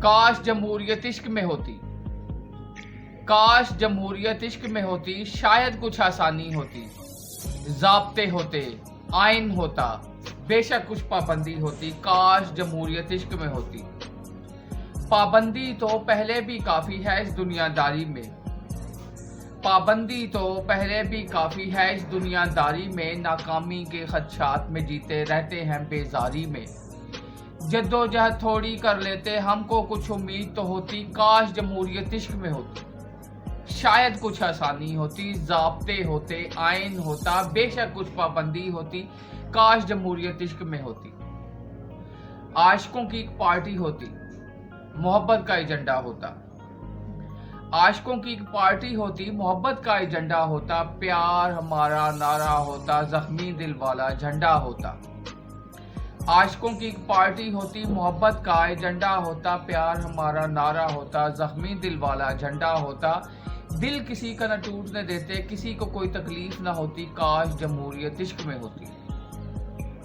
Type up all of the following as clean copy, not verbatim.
काश जमहूरियत इश्क में होती, काश जमहूरियत इश्क में होती, शायद कुछ आसानी होती, ज़ाब्ते होते, आइन होता, बेशक कुछ पाबंदी होती। काश जमहूरियत इश्क में होती। पाबंदी तो पहले भी काफ़ी है इस दुनियादारी में, पाबंदी तो पहले भी काफ़ी है इस दुनियादारी में। नाकामी के खदशात में जीते रहते हैं बेजारी में। जद्दोजहद थोड़ी कर लेते, हमको कुछ उम्मीद तो होती। काश जमहूरियत इश्क में होती, शायद कुछ आसानी होती, ज़ाब्ते होते, आइन होता, बेशक कुछ पाबंदी होती। काश जमहूरियत इश्क में होती। आशिकों की एक पार्टी होती, मोहब्बत का एजेंडा होता। आशिकों की एक पार्टी होती, मोहब्बत का एजेंडा होता। प्यार हमारा नारा होता, जख्मी दिल वाला झंडा होता। आशिकों की एक पार्टी होती, मोहब्बत का एजेंडा होता। प्यार हमारा नारा होता, जख्मी दिल वाला झंडा होता। दिल किसी का न टूटने देते, किसी को कोई तकलीफ न होती। काश जमहूरियत इश्क में होती,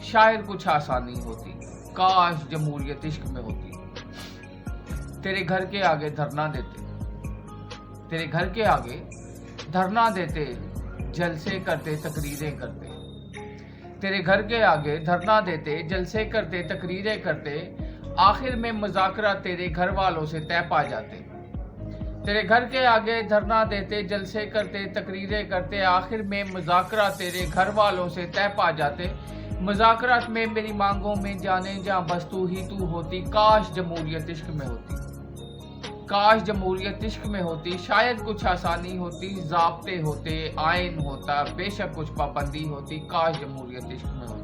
शायद कुछ आसानी होती। काश जमहूरियत इश्क में होती। तेरे घर के आगे धरना देते, तेरे घर के आगे धरना देते, जलसे करते, तकरीरें करते। तेरे घर के आगे धरना देते, जलसे करते, तकरीरें करते। आखिर में मुज़ाकरा तेरे घर वालों से तय पा जाते। तेरे घर के आगे धरना देते, जलसे करते, तकरीरें करते। आखिर में मुज़ाकरा तेरे घर वालों से तय पा जाते। मुज़ाकरात में मेरी मांगों में जाने जा बस तू ही तू होती। काश जमहूरियत इश्क में होती, काश जमहूरियत इश्क में होती, शायद कुछ आसानी होती, ज़ाब्ते होते, आइन होता, बेशक कुछ पाबंदी होती। काश जमहूरियत इश्क में होती।